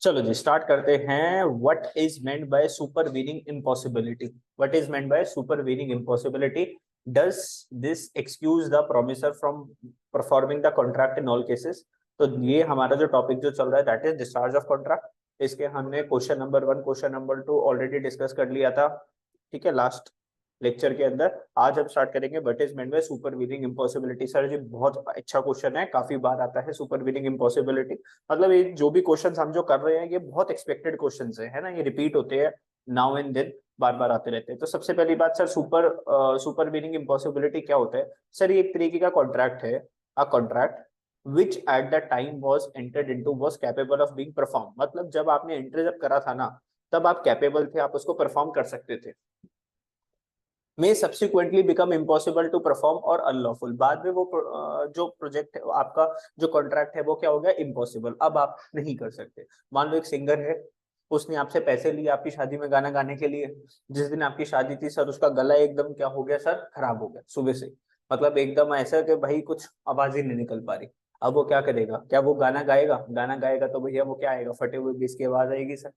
चलो जी स्टार्ट करते हैं। What is meant by supervening impossibility? What is meant by supervening impossibility? Does this excuse the promisor from performing the contract in all cases? तो ये हमारा जो topic जो चल रहा है that is discharge of contract. इसके हमने question number 1 question number 2 already discuss कर लिया था, ठीक है, लास्ट लेक्चर के अंदर। आज हम स्टार्ट करेंगे what is meant by supervening impossibility. Sir ji बहुत अच्छा क्वेश्चन है, काफी बार आता है सुपरवीनिंग इम्पॉसिबिलिटी। मतलब ये जो भी क्वेश्चंस हम जो कर रहे हैं ये बहुत एक्सपेक्टेड क्वेश्चंस है ना, ये रिपीट होते हैं नाउ एंड देन, बार बार आते रहते हैं। तो सबसे पहली बात सर, सुपरवीनिंग इम्पॉसिबिलिटी क्या होता है? सर ये एक तरीके का कॉन्ट्रैक्ट है, a contract which at the time was entered into was capable of being perform. मतलब जब आपने एंटर जब करा था ना, तब आप कैपेबल थे, आप उसको परफॉर्म कर सकते थे। may subsequently become impossible to perform और unlawful। बाद में वो जो प्रोजेक्ट आपका जो कॉन्ट्रैक्ट है वो क्या हो गया? इम्पॉसिबल, अब आप नहीं कर सकते। मान लो एक सिंगर है, उसने आपसे पैसे लिए आपकी शादी में गाना गाने के लिए। जिस दिन आपकी शादी थी सर, उसका गला एकदम क्या हो गया सर? खराब हो गया सुबह से। मतलब एकदम ऐसा कि भाई कुछ आवाज ही नहीं निकल पा रही। अब वो क्या करेगा? क्या वो गाना गाएगा? गाना गाएगा तो भैया वो क्या आएगा? फटे हुए बीस की आवाज आएगी सर।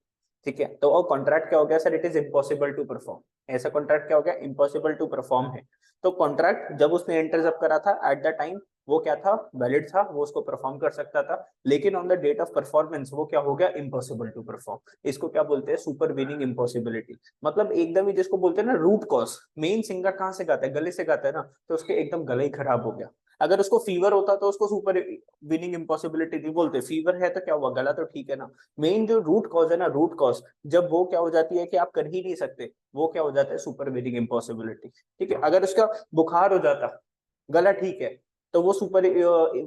ठीक है, तो वो कॉन्ट्रैक्ट क्या हो गया sir? It is impossible to perform. ऐसा कॉन्ट्रैक्ट क्या हो गया? इम्पॉसिबल टू परफॉर्म है। तो कॉन्ट्रैक्ट जब उसने एंटर जब करा था एट द टाइम, वो क्या था? वैलिड था, वो उसको परफॉर्म कर सकता था। लेकिन on the date of performance वो क्या हो गया? Impossible to perform. इसको क्या बोलते हैं? Supervening impossibility. मतलब एकदम ही जिसको बोलते हैं ना रूट कॉज। मेन सिंगर कहाँ से गाता है? गले से गाता है ना, तो उसके एकदम गला ही खराब हो गया। अगर उसको फीवर होता तो उसको सुपर विनिंग इम्पॉसिबिलिटी नहीं बोलते। फीवर है तो क्या हुआ? गला तो ठीक है ना। मेन जो रूट कॉज है ना, रूट कॉज जब वो क्या हो जाती है कि आप कर ही नहीं सकते, वो क्या हो जाता है? Supervening impossibility. ठीक है, अगर उसका बुखार हो जाता, गला ठीक है, तो वो सुपर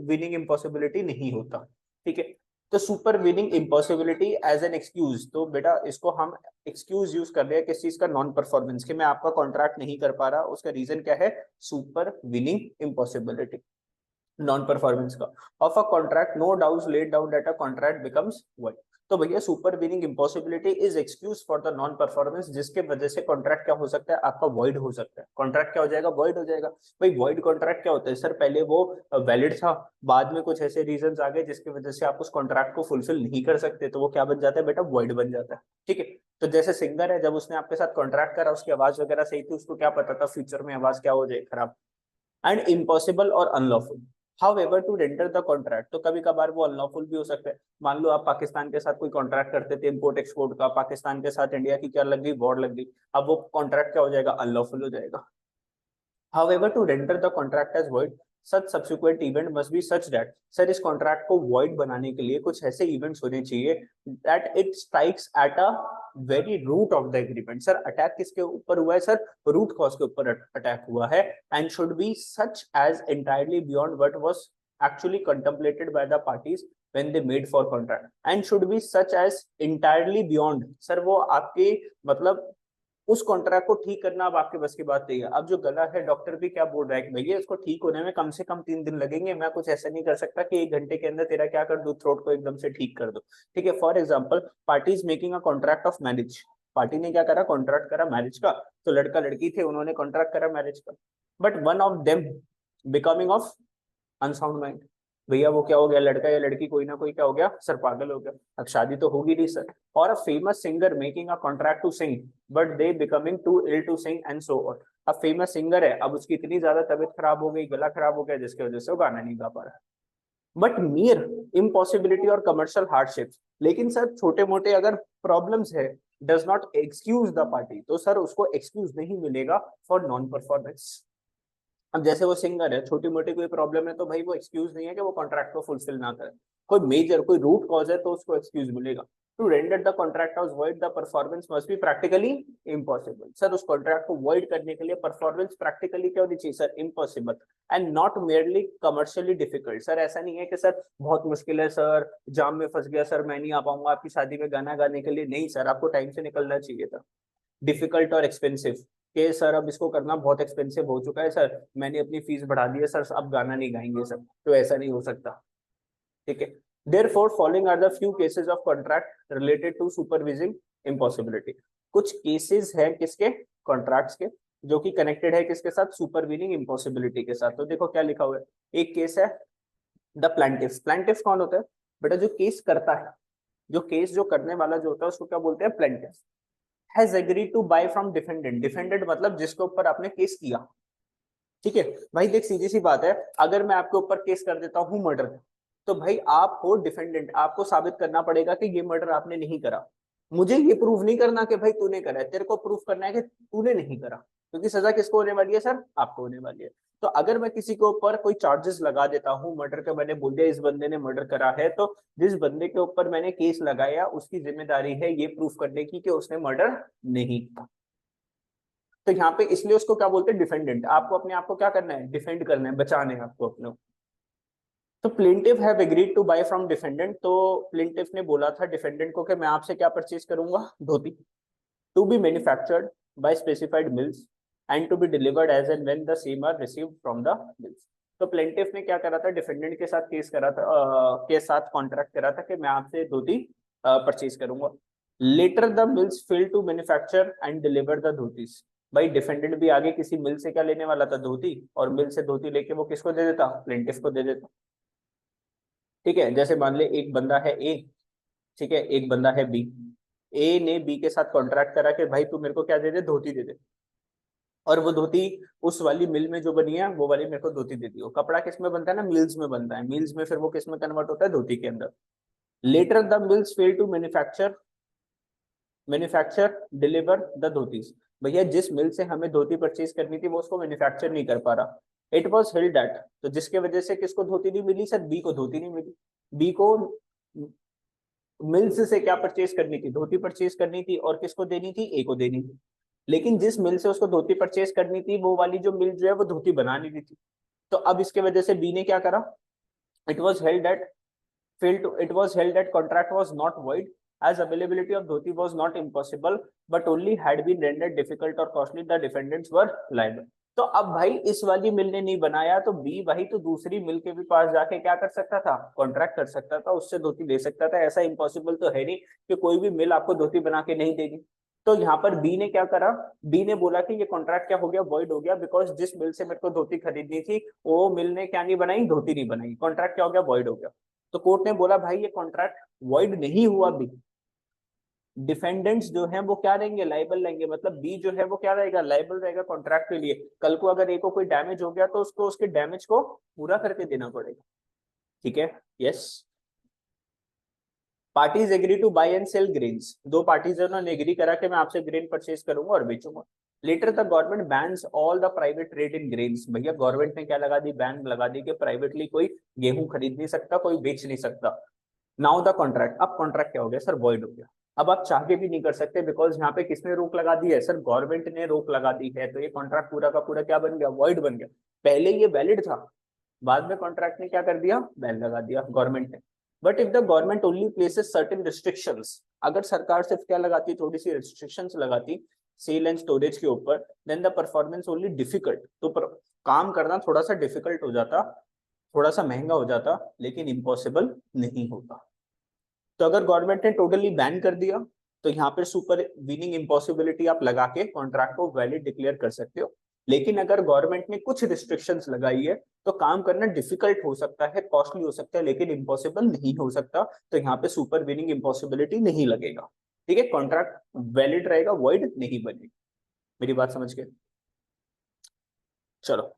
विनिंग इम्पॉसिबिलिटी नहीं होता। ठीक है, तो supervening impossibility as an excuse, तो बेटा इसको हम एक्सक्यूज यूज कर रहे हैं किस चीज का? नॉन परफॉर्मेंस के। मैं आपका कॉन्ट्रैक्ट नहीं कर पा रहा, उसका रीजन क्या है? Supervening impossibility, non performance का of a contract. No doubt let down that a contract becomes void. तो भैया supervening impossibility is excuse for the non performance, जिसके वजह से कॉन्ट्रैक्ट क्या हो सकता है? आपका वॉइड हो सकता है। कॉन्ट्रैक्ट क्या हो जाएगा? वॉइड हो जाएगा। भाई वॉइड कॉन्ट्रैक्ट क्या होता है सर? पहले वो वैलिड था, बाद में कुछ ऐसे रीजन आ गए जिसकी वजह से आप उस कॉन्ट्रैक्ट को फुलफिल नहीं कर सकते, तो वो क्या बन जाता है बेटा? वॉइड बन जाता है। ठीक है, तो जैसे सिंगर है, जब उसने आपके साथ कॉन्ट्रैक्ट करा, उसकी आवाज वगैरह सही थी, उसको क्या पता था फ्यूचर में आवाज क्या हो जाए? खराब। एंड इम्पॉसिबल और unlawful. However to render the contract, तो कभी कभार वो अनलॉफुल भी हो सकता है। मान लो आप पाकिस्तान के साथ कोई कॉन्ट्रैक्ट करते थे इम्पोर्ट एक्सपोर्ट का, पाकिस्तान के साथ इंडिया की क्या लग गई? वॉर लग गई। अब वो कॉन्ट्रैक्ट क्या हो जाएगा? अनलॉफुल हो जाएगा। However, to render the contract as void, such subsequent event must be such that, sir इस कॉन्ट्रैक्ट को void बनाने के लिए कुछ ऐसे इवेंट्स होने चाहिए that it strikes at a very root of the agreement। Sir attack किसके ऊपर हुआ है सर? रूट कॉज के ऊपर अटैक हुआ है। and should be such as entirely beyond what was actually contemplated by the parties when they made for contract। and should be such as entirely beyond, sir वो आपके मतलब उस contract को ठीक करना अब आपके बस की बात नहीं है। अब जो गला है, डॉक्टर भी क्या बोल रहा है कि भैया इसको ठीक होने में कम से कम 3 दिन लगेंगे, मैं कुछ ऐसा नहीं कर सकता कि 1 घंटे के अंदर तेरा क्या कर दूं, थ्रोट को एकदम से ठीक कर दो। ठीक है, for example party is making a contract of marriage. Party ने क्या करा? कॉन्ट्रैक्ट करा मैरिज का। तो लड़का लड़की थे, उन्होंने कॉन्ट्रैक्ट करा मैरिज का। But one of them becoming of unsound mind. भैया वो क्या हो गया? लड़का या लड़की कोई ना कोई क्या हो गया सर? पागल हो गया। अब शादी तो होगी नहीं सर। और a famous singer making a contract to sing but they becoming too ill to sing and so on. अब फेमस सिंगर है, अब उसकी इतनी ज्यादा तबीयत खराब हो गई, गला खराब हो गया, जिसकी वजह से वो गाना नहीं गा पा रहा है। बट मियर इम्पॉसिबिलिटी और कमर्शियल हार्डशिप्स, लेकिन सर छोटे मोटे अगर प्रॉब्लम्स है, does not excuse the party, तो सर उसको एक्सक्यूज नहीं मिलेगा फॉर नॉन परफॉर्मेंस। अब जैसे वो सिंगर है, छोटी मोटी कोई प्रॉब्लम है तो भाई वो एक्सक्यूज नहीं है कि वो कॉन्ट्रैक्ट को फुलफिल ना करे। कोई मेजर कोई रूट कॉज है तो उसको एक्सक्यूज मिलेगा। To render the contract house void the performance must be practically impossible. Sir उस कॉन्ट्रैक्ट को वॉइड करने के लिए परफॉर्मेंस प्रैक्टिकली क्या होनी चाहिए sir? Impossible and not merely commercially difficult. Sir ऐसा नहीं है कि सर बहुत मुश्किल है सर, जाम में फंस गया सर, मैं नहीं आ पाऊंगा आपकी शादी में गाना गाने के लिए। नहीं सर, आपको टाइम से निकलना चाहिए था। डिफिकल्ट और एक्सपेंसिव के सर अब इसको करना बहुत एक्सपेंसिव हो चुका है सर, मैंने अपनी फीस बढ़ा दी है सर, अब गाना नहीं गाएंगे सर, तो ऐसा नहीं हो सकता। ठीक है, therefore following are the few cases of contract related to supervening impossibility. कुछ केसेस हैं किसके? कॉन्ट्रैक्ट्स के, जो कि कनेक्टेड है किसके साथ? सुपरवीनिंग इम्पॉसिबिलिटी के साथ। तो देखो क्या लिखा हुआ है। एक केस है द प्लांटिफ। प्लांटिफ कौन होता है बेटा? जो केस करता है। जो केस जो करने वाला जो होता है उसको क्या बोलते हैं, plaintiff. Has agreed to buy from defendant, defendant मतलब जिसके ऊपर आपने केस किया। ठीक है भाई, देख सीधी सी बात है, अगर मैं आपके ऊपर केस कर देता हूँ मर्डर का, तो भाई आप हो डिफेंडेंट, आपको साबित करना पड़ेगा कि ये मर्डर आपने नहीं करा। मुझे ये प्रूव नहीं करना कि भाई तूने करा है, तेरे को प्रूव करना है कि तूने नहीं करा, क्योंकि सजा किसको होने वाली है सर, आपको होने वाली है। तो अगर मैं किसी के ऊपर कोई चार्जेस लगा देता हूँ मर्डर का, मैंने बोल दिया इस बंदे ने मर्डर करा है, तो जिस बंदे के ऊपर मैंने केस लगाया उसकी जिम्मेदारी है ये प्रूफ करने की कि उसने मर्डर नहीं किया। तो यहाँ पे इसलिए उसको क्या बोलते हैं, डिफेंडेंट। आपको अपने आप को क्या करना है, डिफेंड करना है, बचाने हैं आपको अपने। तो plaintiff have agreed to buy from defendant, तो प्लेंटिफ ने बोला था डिफेंडेंट को कि मैं आपसे क्या परचेज करूंगा, dhoti, to be manufactured by specified mills and to be delivered as and when the same are received from the mills. तो प्लेंटिफ ने क्या करा था, डिफेंडेंट के साथ केस करा था, के साथ कॉन्ट्रैक्ट करा था कि मैं आपसे धोती परचेज करूंगा। Later the mills fail to manufacture and deliver the dhotis. भाई डिफेंडेंट भी आगे किसी मिल से क्या लेने वाला था, धोती, और मिल से धोती लेके वो किसको दे देता, प्लेंटिफ को दे देता। ठीक है, जैसे मान ले एक बंदा है ए, ठीक है, एक बंदा है बी। ए ने बी के साथ कॉन्ट्रैक्ट करा कि भाई तू मेरे को क्या दे दे, धोती दे दे, और वो धोती उस वाली मिल में जो बनी है वो वाली मेरे को धोती दे दी। वो कपड़ा किस में बनता है ना, मिल्स में बनता है, मिल्स में फिर वो किस में कन्वर्ट होता है, धोती के अंदर। Later the mills fail to manufacture deliver the dhotis. भैया जिस मिल से हमें धोती परचेज करनी थी वो उसको मैन्युफैक्चर नहीं कर पा रहा। इट वॉज हिल्ड दैट, तो जिसके वजह से किसको धोती नहीं मिली सर, बी को धोती नहीं मिली। बी को मिल्स से क्या परचेज करनी थी, धोती परचेज करनी थी, और किसको देनी थी, ए को देनी थी। लेकिन जिस मिल से उसको धोती परचेज करनी थी वो वाली जो मिल जो है वो धोती बना नहीं रही थी। तो अब इसके वजह से बी ने क्या करा, it was held that it was held that contract was not void as availability of dhoti was not impossible but only had been rendered difficult or costly, the defendants were liable। तो अब भाई इस वाली मिल ने नहीं बनाया तो B भाई तो दूसरी मिल के भी पास जाके क्या कर सकता था, कॉन्ट्रैक्ट कर सकता था, उससे धोती ले सकता था। ऐसा इम्पॉसिबल तो है नहीं कि कोई भी मिल आपको धोती बना के नहीं देगी। तो यहाँ पर बी ने क्या करा, बी ने बोला कि ये कॉन्ट्रैक्ट क्या हो गया, वॉइड हो गया, बिकॉज जिस मिल से मेरे को धोती खरीदनी थी वो मिल ने क्या नहीं बनाई, धोती नहीं बनाई, कॉन्ट्रैक्ट क्या हो गया, वॉइड हो गया। तो कोर्ट ने बोला भाई ये कॉन्ट्रैक्ट वॉइड नहीं हुआ, भी डिफेंडेंट्स जो है वो क्या रहेंगे, लाइबल रहेंगे, मतलब बी जो है वो क्या रहेगा, लाइबल रहेगा कॉन्ट्रैक्ट के लिए। कल को अगर ए को कोई डैमेज हो गया तो उसको उसके डैमेज को पूरा करके देना पड़ेगा। ठीक है, yes. Parties agree to buy and sell grains, दो पार्टीज उन्होंने एग्री करा कि मैं आपसे ग्रेन परचेज करूंगा और बेचूंगा। Later the government bans all the private trade in grains. भैया गवर्नमेंट ने क्या लगा दी, बैन लगा दी कि प्राइवेटली कोई गेहूं खरीद नहीं सकता, कोई बेच नहीं सकता। नाउ द कॉन्ट्रैक्ट, अब कॉन्ट्रैक्ट क्या हो गया सर, वॉइड हो गया। अब आप चाह के भी नहीं कर सकते, बिकॉज यहाँ पे किसने रोक लगा दी है सर, गवर्नमेंट ने रोक लगा दी है। तो ये कॉन्ट्रैक्ट पूरा का पूरा क्या बन गया, वॉइड बन गया। पहले ये वैलिड था, बाद में कॉन्ट्रैक्ट ने क्या कर दिया, बैन लगा दिया गवर्नमेंट ने। But if the government only places certain restrictions, अगर सरकार सिर्फ क्या लगाती, थोड़ी सी रिस्ट्रिक्शंस लगाती सेल एंड स्टोरेज के ऊपर, then the performance only difficult, तो काम करना थोड़ा सा डिफिकल्ट हो जाता, थोड़ा सा महंगा हो जाता, लेकिन इम्पॉसिबल नहीं होता। तो अगर गवर्नमेंट ने टोटली बैन कर दिया तो यहाँ पे सुपर वीनिंग इम्पॉसिबिलिटी आप लगा के कॉन्ट्रैक्ट को वैलिड डिक्लेयर कर सकते हो। लेकिन अगर गवर्नमेंट ने कुछ रिस्ट्रिक्शंस लगाई है तो काम करना डिफिकल्ट हो सकता है, कॉस्टली हो सकता है, लेकिन इम्पॉसिबल नहीं हो सकता। तो यहाँ पे सुपर वीनिंग इम्पॉसिबिलिटी नहीं लगेगा। ठीक है, कॉन्ट्रैक्ट वैलिड रहेगा, वॉइड नहीं बनेगी। मेरी बात समझ गए, चलो।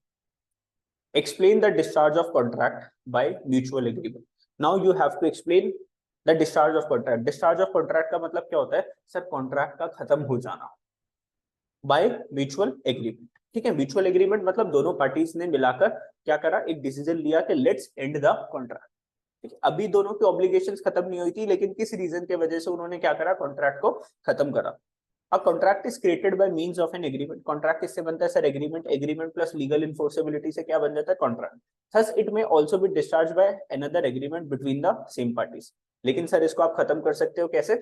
Explain the discharge of contract by mutual agreement. Now you have to explain the discharge of contract. Discharge of contract का मतलब क्या होता है सर, कॉन्ट्रैक्ट का खत्म हो जाना बाय म्यूचुअल एग्रीमेंट। ठीक है, म्यूचुअल एग्रीमेंट मतलब दोनों पार्टीज ने मिलाकर क्या करा, एक डिसीजन लिया कि लेट्स एंड द कॉन्ट्रैक्ट। ठीक है, अभी दोनों की ऑब्लिगेशंस खत्म नहीं हुई थी, लेकिन किस रीजन के वजह से उन्होंने क्या करा, कॉन्ट्रैक्ट को खत्म करा। A contract is created by means of an agreement. Contract किससे बनता है sir, agreement, agreement plus legal enforceability से क्या बन जाता है, contract. Thus it may also be discharged by another agreement between the same parties। लेकिन सर इसको आप खत्म कर सकते हो कैसे,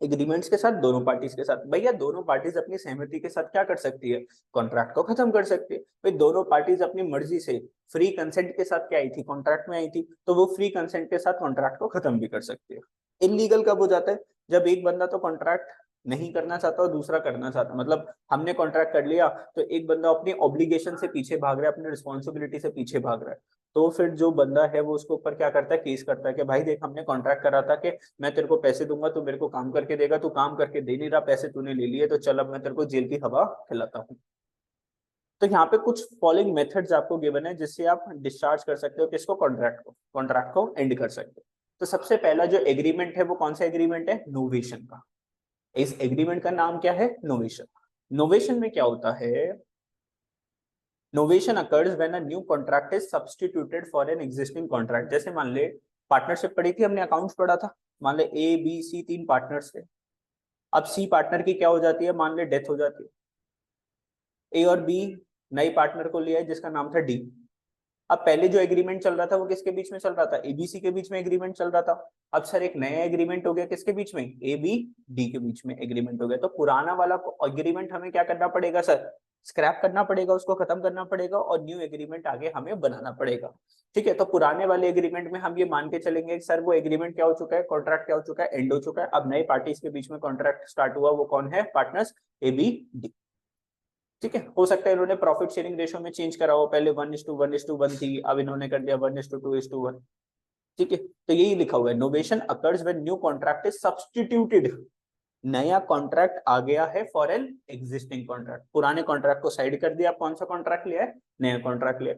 एग्रीमेंट्स के साथ, दोनों पार्टीज के साथ। भैया दोनों पार्टीज अपनी सहमति के साथ क्या कर सकती है, कॉन्ट्रैक्ट को खत्म कर सकती है। भाई दोनों पार्टीज अपनी मर्जी से फ्री कंसेंट के साथ क्या आई थी, कॉन्ट्रैक्ट में आई थी, तो वो फ्री कंसेंट के साथ कॉन्ट्रैक्ट को खत्म भी कर सकती है। इलीगल कब हो जाता है, जब एक बंदा तो कॉन्ट्रैक्ट नहीं करना चाहता और दूसरा करना चाहता, मतलब हमने कॉन्ट्रैक्ट कर लिया तो एक बंदा अपनी ऑब्लिगेशन से पीछे भाग रहा है, अपनी रिस्पॉन्सिबिलिटी से पीछे भाग रहा है, तो फिर जो बंदा है वो उसके ऊपर क्या करता है, केस करता है कि भाई देख हमने कॉन्ट्रैक्ट करा था कि मैं तेरे को पैसे दूंगा, तू मेरे को काम करके देगा, तू काम करके दे नहीं रहा, पैसे तूने ले लिए, तो चल अब मैं तेरे को जेल की हवा खिलाता हूँ। तो यहाँ पे कुछ फॉलोइंग मेथड्स आपको गिवन है जिससे आप डिस्चार्ज कर सकते हो किसको, कॉन्ट्रैक्ट को एंड कर सकते हो। तो सबसे पहला जो एग्रीमेंट है वो कौन सा एग्रीमेंट है, नोवेशन का। इस एग्रीमेंट का नाम क्या है, नोवेशन। नोवेशन में क्या होता है, novation occurs when a new contract is substituted for an existing contract. जैसे मान ले पार्टनरशिप पढ़ी थी हमने, अकाउंट्स पढ़ा था, मान ले ए बी सी तीन पार्टनर्स थे। अब सी पार्टनर की क्या हो जाती है, मान ले डेथ हो जाती है, ए और बी नई पार्टनर को लिया है जिसका नाम था डी। अब पहले जो एग्रीमेंट चल रहा था वो किसके बीच में चल रहा था, एबीसी के बीच में एग्रीमेंट चल रहा था। अब सर एक नया एग्रीमेंट हो गया किसके बीच में, ए बी डी के बीच में एग्रीमेंट हो गया। तो पुराना वाला एग्रीमेंट हमें क्या करना पड़ेगा सर, स्क्रैप करना पड़ेगा, उसको खत्म करना पड़ेगा और न्यू एग्रीमेंट आगे हमें बनाना पड़ेगा। ठीक है, तो पुराने वाले एग्रीमेंट में हम ये मान के चलेंगे सर वो एग्रीमेंट क्या हो चुका है, कॉन्ट्रैक्ट क्या हो चुका है, एंड हो चुका है। अब नई पार्टीज के बीच में कॉन्ट्रैक्ट स्टार्ट हुआ, वो कौन है, पार्टनर्स ए बी डी। ठीक है, हो सकता है इन्होंने प्रॉफिट शेयरिंग रेशियो में चेंज करा हो, पहले 1:1:1 थी, अब इन्होंने कर दिया 1:2:1। ठीक है, तो यही लिखा हुआ है, novation occurs when new contract is substituted. नया कॉन्ट्रैक्ट आ गया है फॉर एन एग्जिस्टिंग कॉन्ट्रैक्ट, पुराने कॉन्ट्रैक्ट को साइड कर दिया, आप कौन सा कॉन्ट्रैक्ट लिया है, नया कॉन्ट्रैक्ट लिया।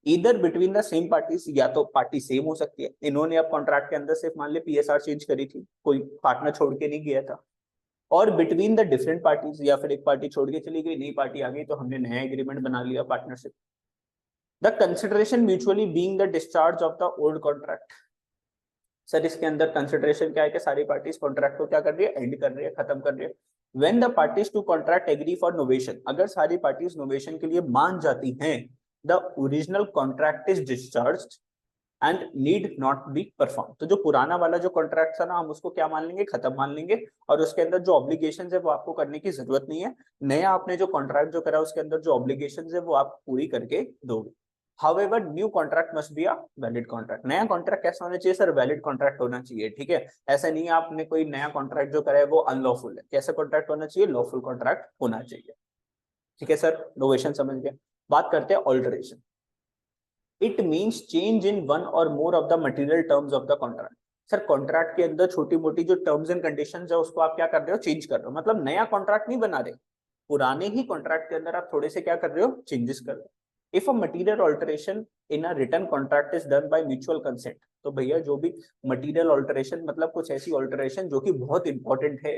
इधर बिटवीन द सेम पार्टीज, या तो पार्टी सेम हो सकती है, इन्होंने अब कॉन्ट्रैक्ट के अंदर सिर्फ मान ले पीएसआर चेंज करी थी, कोई पार्टनर छोड़ के नहीं गया था, और बिटवीन द डिफरेंट पार्टीज, या फिर एक पार्टी छोड़ के चली गई, नई पार्टी आ गई, तो हमने नया एग्रीमेंट बना लिया partnership. The consideration mutually being the discharge of the old contract. Sir इसके अंदर कंसिडरेशन क्या है कि सारी पार्टीज कॉन्ट्रैक्ट को क्या कर रही है, एंड कर रही है, खत्म कर रही है। When the parties to contract agree for novation, अगर सारी पार्टीज नोवेशन के लिए मान जाती हैं, the original contract is discharged and need not be perform. तो जो पुराना वाला जो कॉन्ट्रैक्ट था ना, हम उसको क्या मान लेंगे, खत्म मान लेंगे, और उसके अंदर जो ऑब्लिगेशन है वो आपको करने की जरूरत नहीं है। नया आपने जो कॉन्ट्रैक्ट जो करा उसके अंदर जो ऑब्लिगेशन है वो आप पूरी करके दोगे। However, new contract must be a valid contract. नया कॉन्ट्रैक्ट कैसा होना चाहिए सर, वैलिड कॉन्ट्रैक्ट होना चाहिए। ठीक है, ऐसा नहीं है आपने कोई नया कॉन्ट्रैक्ट जो करा है वो अनलॉफुल है, कैसा कॉन्ट्रैक्ट होना चाहिए, लॉफुल कॉन्ट्रैक्ट होना चाहिए। ठीक है सर, नोवेशन समझ गए। बात करते हैं alteration. It means change in one or more of the material terms of the contract. Sir contract के अंदर छोटी मोटी जो टर्म्स एंड कंडीशंस है उसको आप क्या कर रहे हो, चेंज कर रहे हो। मतलब नया कॉन्ट्रैक्ट नहीं बना रहे, पुराने ही कॉन्ट्रैक्ट के अंदर आप थोड़े से क्या कर रहे हो, चेंजेस कर रहे हो। If a material alteration in a written contract is done by mutual consent, तो भैया जो भी मटेरियल ऑल्टरेशन मतलब कुछ ऐसी ऑल्टरेशन जो कि बहुत इंपॉर्टेंट है,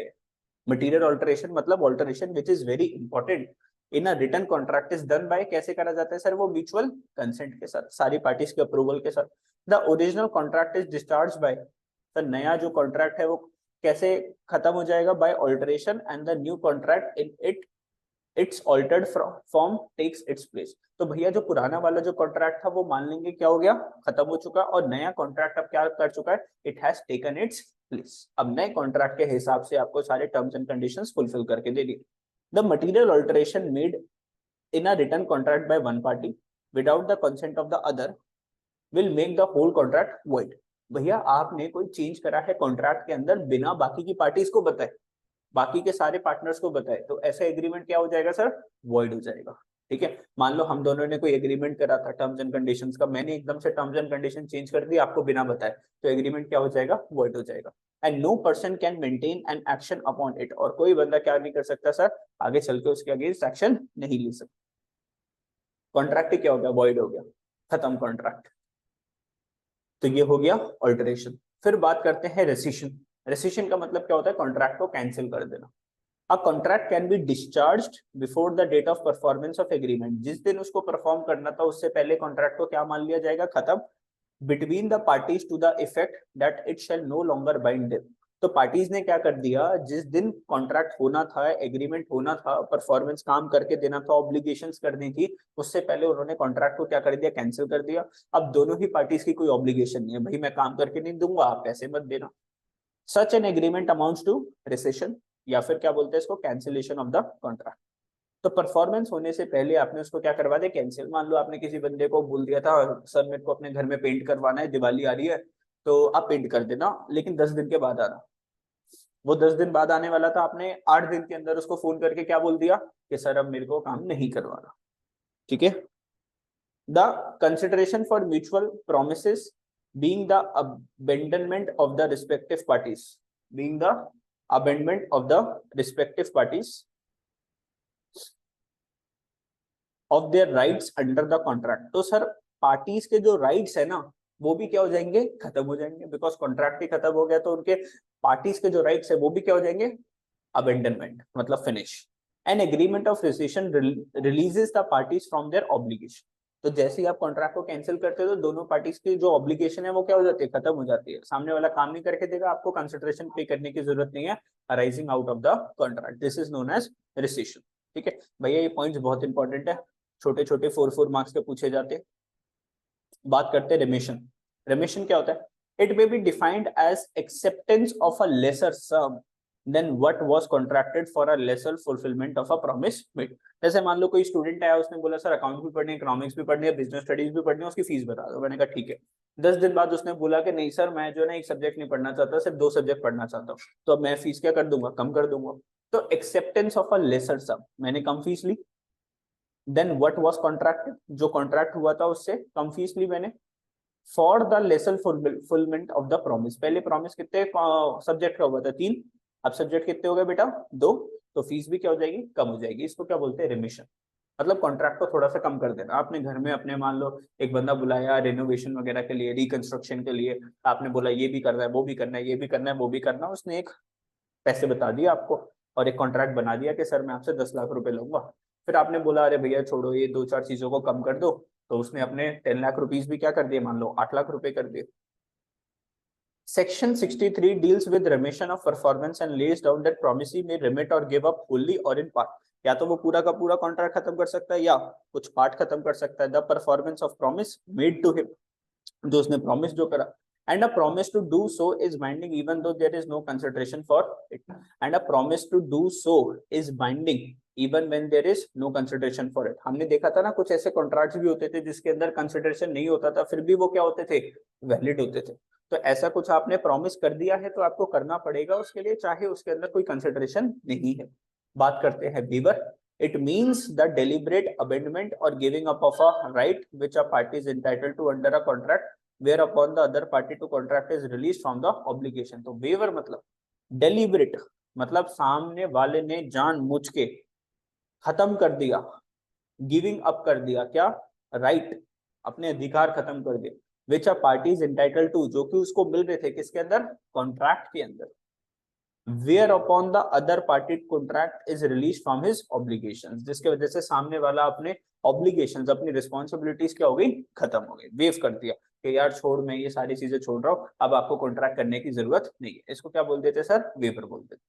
मटेरियल ऑल्टरेशन मतलब alteration which is very important in a written contract is done by, कैसे करा जाता है सर, वो म्यूचुअल कंसेंट के साथ, सारी पार्टीज के अप्रूवल के साथ। The original contract is discharge by, sir नया जो कॉन्ट्रैक्ट है वो कैसे खत्म हो जाएगा, by alteration and the new contract in its altered form takes its place. तो भैया जो पुराना वाला जो कॉन्ट्रैक्ट था वो मान लेंगे क्या हो गया, खत्म हो चुका, और नया कॉन्ट्रैक्ट अब क्या कर चुका है, it has taken its place. अब नए कॉन्ट्रैक्ट के हिसाब से आपको सारे टर्म्स एंड कंडीशंस फुलफिल करके दे दिए। The material alteration made in a written contract by one party without the consent of the other will make the whole contract void. भैया आपने कोई चेंज करा है कॉन्ट्रैक्ट के अंदर बिना बाकी की पार्टीज को बताए, बाकी के सारे पार्टनर्स को बताए, तो ऐसा एग्रीमेंट क्या हो जाएगा सर, वॉइड हो जाएगा। ठीक है, मान लो हम दोनों ने कोई एग्रीमेंट करा था टर्म्स एंड कंडीशंस का, मैंने एकदम से टर्म्स एंड कंडीशन चेंज कर दी आपको बिना बताए, तो एग्रीमेंट क्या हो जाएगा, वॉइड हो जाएगा। And no person can maintain an action upon it, और कोई बंदा क्या नहीं कर सकता सर, आगे चल के उसके अगेंस्ट एक्शन नहीं ले सकता। कॉन्ट्रैक्ट क्या हो गया, वॉइड हो गया, खत्म कॉन्ट्रैक्ट। तो ये हो गया ऑल्टरेशन। फिर बात करते हैं रेसिशन। रेसिशन का मतलब क्या होता है, कॉन्ट्रैक्ट को कैंसिल कर देना। A contract can be discharged before the date of performance of agreement, जिस दिन उसको परफॉर्म करना था उससे पहले कॉन्ट्रैक्ट को क्या मान लिया जाएगा, खत्म। Between the parties to the effect that it shall no longer bind them, तो पार्टीज ने क्या कर दिया, जिस दिन कॉन्ट्रैक्ट होना था, एग्रीमेंट होना था, परफॉर्मेंस काम करके देना था, ऑब्लिगेशंस करनी थी, उससे पहले उन्होंने कॉन्ट्रैक्ट को क्या कर दिया, कैंसिल कर दिया। अब दोनों ही पार्टीज की कोई ऑब्लिगेशन नहीं है, भाई मैं काम करके नहीं दूंगा, आप पैसे मत देना। Such an agreement amounts to rescission, या फिर क्या बोलते हैं इसको, कैंसिलेशन ऑफ द कॉन्ट्रैक्ट। तो परफॉर्मेंस होने से पहले आपने उसको क्या करवा दिया, कैंसिल। मान लो आपने किसी बंदे को बोल दिया था सर मेरे को अपने घर में पेंट करवाना है, दिवाली आ रही है तो आप पेंट कर देना, लेकिन 10 दिन के बाद आना। वो 10 दिन बाद आने वाला था, आपने 8 दिन के अंदर उसको फोन करके क्या बोल दिया कि सर अब मेरे को काम नहीं करवाना। ठीक है, the consideration for mutual promises being the abandonment of the respective parties, being the abandonment of the respective parties of their rights under the contract. तो सर पार्टीज के जो राइट्स है ना वो भी क्या हो जाएंगे, खत्म हो जाएंगे, बिकॉज कॉन्ट्रैक्ट ही खत्म हो गया तो उनके पार्टीज के जो राइट्स है वो भी क्या हो जाएंगे, अबेंडनमेंट मतलब finish. An agreement of rescission releases the parties from their obligation. तो जैसे ही आप कॉन्ट्रैक्ट को कैंसिल करते हो तो दोनों पार्टीज की जो ऑब्लिगेशन है वो क्या हो जाती है, खत्म हो जाती है. सामने वाला काम नहीं करके देगा, आपको कंसिडरेशन पे करने की जरूरत नहीं है arising out of the contract. This is known as rescission. ठीक है भैया, ये पॉइंट्स बहुत इंपॉर्टेंट है, छोटे छोटे 4 मार्क्स के पूछे जाते हैं. बात करते हैं रेमिशन. रेमिशन क्या होता है? It may be defined as acceptance of a lesser sum than what was contracted for a lesser fulfilment of a promise made. जैसे मान लो कोई स्टूडेंट आया, उसने बोला सर अकाउंट भी पढ़नी है, इकोनॉमिक्स भी पढ़नी है, बिजनेस स्टडीज भी पढ़नी है, उसकी फीस बता दो. मैंने कहा ठीक है. 10 दिन बाद उसने बोला कि नहीं सर मैं जो है ना एक सब्जेक्ट नहीं पढ़ना चाहता, सिर्फ 2 सब्जेक्ट पढ़ना चाहता हूँ, तो अब मैं फीस क्या कर दूंगा, कम कर दूंगा. तो acceptance of a lesser sum, मैंने कम फीस ली. देन व्हाट वाज कॉन्ट्रैक्टेड, जो कॉन्ट्रैक्ट हुआ था उससे कम फीस ली मैंने. For the lesser fulfilment of the promise, पहले प्रॉमिस कितने सब्जेक्ट का हुआ था, 3. अब सब्जेक्ट कितने हो गए बेटा, 2. तो फीस भी क्या हो जाएगी, कम हो जाएगी. इसको क्या बोलते हैं, रिमिशन. मतलब कॉन्ट्रैक्ट को थोड़ा सा कम कर देना. आपने घर में अपने मान लो एक बंदा बुलाया रेनोवेशन वगैरह के लिए, रिकंस्ट्रक्शन के लिए, आपने बोला ये भी करना है, वो भी करना है, ये भी करना है, वो भी करना है. उसने एक पैसे बता दिए आपको और एक कॉन्ट्रैक्ट बना दिया कि सर मैं आपसे 10 लाख रुपए लूंगा. फिर आपने बोला अरे भैया छोड़ो, ये 2-4 चीजों को कम कर दो. तो उसने अपने 10 लाख रुपीज भी क्या कर दिए, मान लो 8 लाख रुपए कर दिए. Section 63 deals with remission of performance and lays down that promisee may remit or give up wholly or in part. या तो वो पूरा का पूरा कॉन्ट्रैक्ट खत्म कर सकता है या कुछ पार्ट खत्म कर सकता है. The performance of promise made to him, जो उसने प्रॉमिस जो करा. And a promise to do so is binding even though there is no consideration for it. And a promise to do so is binding even when there is no consideration for it. हमने देखा था ना कुछ ऐसे contracts भी होते थे जिसके अंदर कंसिडरेशन नहीं होता था, फिर भी वो क्या होते थे, वैलिड होते थे. तो ऐसा कुछ आपने प्रॉमिस कर दिया है तो आपको करना पड़ेगा उसके लिए, चाहे उसके अंदर कोई कंसिडरेशन नहीं है. बात करते हैं waiver. It means the deliberate abandonment or giving up of a right which a party is entitled to under a contract whereupon the other party to contract is released from the obligation. तो waiver मतलब deliberate, मतलब सामने वाले ने जानबूझ के खत्म कर दिया, गिविंग अप कर दिया क्या, राइट, अपने अधिकार खत्म कर दिए. Which a party is entitled to, जो कि उसको मिल रहे थे किसके अंदर, कॉन्ट्रैक्ट के अंदर. Where upon the other party contract is release from his obligations, जिसके वजह से सामने वाला अपने ऑब्लिगेशंस, अपनी रिस्पॉन्सिबिलिटीज क्या हो गई, खत्म हो गई, वेव कर दिया कि यार छोड़, मैं ये सारी चीजें छोड़ रहा हूँ, अब आपको कॉन्ट्रैक्ट करने की जरूरत नहीं है. इसको क्या बोल देते सर, वेवर बोल देते.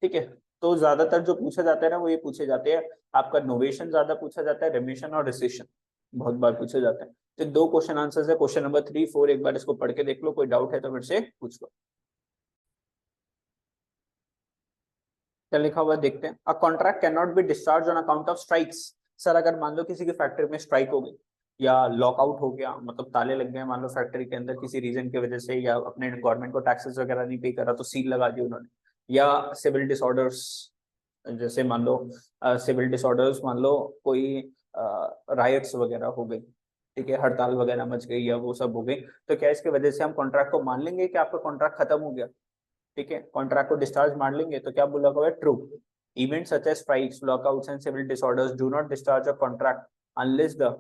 ठीक है. तो ज्यादातर जो पूछा जाता है ना वो ये पूछे जाते हैं, आपका नोवेशन ज्यादा पूछा जाता है, रेमिशन और रिसेशन बहुत बार पूछे जाते हैं. तो 2 क्वेश्चन आंसर्स है, क्वेश्चन नंबर 3, 4, एक बार इसको पढ़ के देख लो, कोई डाउट है तो फिर से पूछ लो. क्या लिखा हुआ देखते हैं. A contract can not be discharge on account of strikes. Sir अगर मान लो किसी की फैक्ट्री में स्ट्राइक हो गई या लॉकआउट हो गया, मतलब ताले लग गए मान लो फैक्ट्री के अंदर किसी रीजन की वजह से, या अपने गवर्नमेंट को टैक्सेस वगैरह नहीं पे करा तो सील लगा दी उन्होंने, या सिविल डिसऑर्डर्स, जैसे मान लो सिविल डिसऑर्डर्स, मान लो कोई राइट्स वगैरह हो गई, ठीक है, हड़ताल वगैरह मच गई या वो सब हो गई, तो क्या इसके वजह से हम कॉन्ट्रैक्ट को मान लेंगे कि आपका कॉन्ट्रैक्ट खत्म हो गया. ठीक है, कॉन्ट्रैक्ट को डिस्चार्ज मान लेंगे. तो क्या बोला हुआ है, true. Events such as strikes, lockouts and civil disorders do not discharge a contract unless the,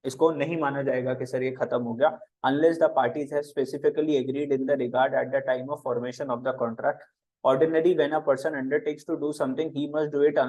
इसको नहीं माना जाएगा कि सर ये खत्म हो गया, unless the parties have specifically agreed in the regard at the time of formation of the contract. Ordinarily, when a person undertakes to do something, he must do it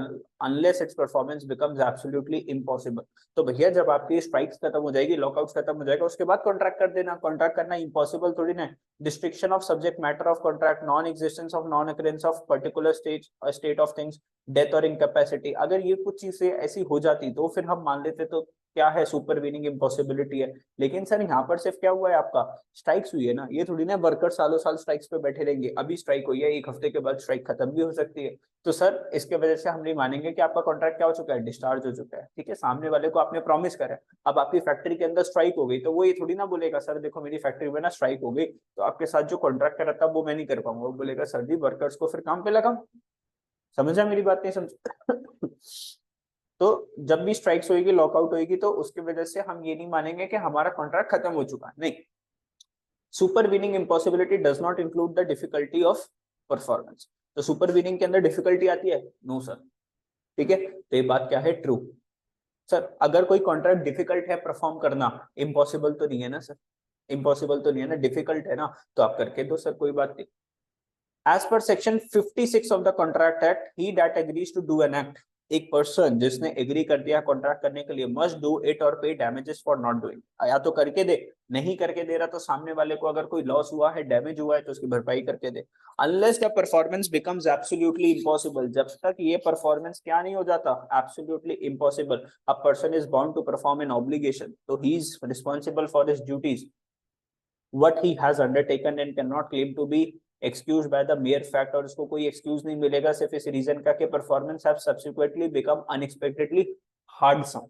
unless its performance becomes absolutely impossible. तो भैया जब आपकी strikes खत्म हो जाएगी, lockouts खत्म हो जाएगा, उसके बाद कॉन्ट्रैक्ट कर देना. कॉन्ट्रैक्ट करना इम्पॉसिबल थोड़ी ना. Destruction of subject matter of contract, non existence of non occurrence of particular state of things, death और इनकैपेसिटी. अगर ये कुछ चीजें ऐसी हो जाती तो फिर हम मान लेते तो क्या है, सुपरवीनिंग इम्पॉसिबिलिटी है. लेकिन सर यहाँ पर सिर्फ क्या हुआ है, आपका स्ट्राइक्स हुई है ना, ये थोड़ी ना वर्कर सालों साल स्ट्राइक्स पे बैठे रहेंगे. अभी स्ट्राइक हुई है, 1 हफ्ते के बाद स्ट्राइक खत्म भी हो सकती है. तो सर इसके वजह से हम नहीं मानेंगे कि आपका कॉन्ट्रैक्ट क्या हो चुका है, डिस्चार्ज हो चुका है. ठीक है, सामने वाले को आपने प्रॉमिस करा है, अब आपकी फैक्ट्री के अंदर स्ट्राइक हो गई तो वो ये थोड़ी ना बोलेगा सर देखो मेरी फैक्ट्री में ना स्ट्राइक हो गई तो आपके साथ जो कॉन्ट्रैक्ट करा था वो मैं नहीं कर पाऊंगा. वो बोलेगा सर जी वर्कर्स को फिर काम पे लगाओ. समझा मेरी बात, नहीं समझ तो जब भी स्ट्राइक्स होगी, लॉकआउट होगी, तो उसकी वजह से हम ये नहीं मानेंगे कि हमारा कॉन्ट्रैक्ट खत्म हो चुका है, नहीं। Supervening impossibility does not include the difficulty of performance. तो सुपरवीनिंग के अंदर डिफिकल्टी आती है? No sir. ठीक है, तो ये बात क्या है? ट्रू। सर अगर कोई कॉन्ट्रैक्ट डिफिकल्ट है परफॉर्म करना, इम्पॉसिबल तो नहीं है ना सर? इम्पॉसिबल तो नहीं है ना, डिफिकल्ट है ना, तो आप करके दो सर, कोई बात नहीं। As per section 56 of the contract act, he that agrees to do an act, एक पर्सन जिसने एग्री कर दिया कॉन्ट्रैक्ट करने के लिए, मस्ट डू इट और पे डैमेजेस फॉर नॉट डूइंग। या तो करके दे, नहीं करके दे रहा तो सामने वाले को अगर कोई लॉस हुआ है, डैमेज हुआ है, तो उसकी भरपाई करके दे। Unless the performance becomes absolutely impossible, जब तक ये परफॉर्मेंस क्या नहीं हो जाता, absolutely impossible, a person is bound to perform an obligation, तो he is responsible for his duties what he has undertaken and cannot claim to be excused by the mere fact, और उसको कोई excuse नहीं मिलेगा सिर्फ इस reason का कि performance have subsequently become unexpectedly hardsome।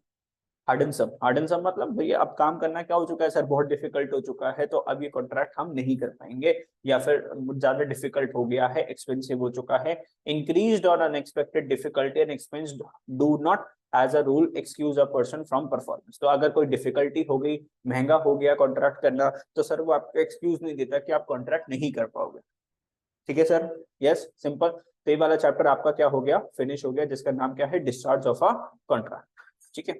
हार्डनसम मतलब भैया अब काम करना क्या हो चुका है सर, बहुत डिफिकल्ट हो चुका है, तो अब ये कॉन्ट्रैक्ट हम नहीं कर पाएंगे, या फिर ज्यादा डिफिकल्ट हो गया है, एक्सपेंसिव हो चुका है। इंक्रीज्ड और unexpected difficulty and expense do not as a rule excuse a person from performance. तो अगर कोई डिफिकल्टी हो गई, महंगा हो गया कॉन्ट्रैक्ट करना, तो सर वो आपको एक्सक्यूज नहीं देता कि आप कॉन्ट्रैक्ट नहीं कर पाओगे। ठीक है सर? Yes, simple. तो ये वाला चैप्टर आपका क्या हो गया, फिनिश हो गया, जिसका नाम क्या है, डिस्चार्ज ऑफ अ कॉन्ट्रैक्ट। ठीक है।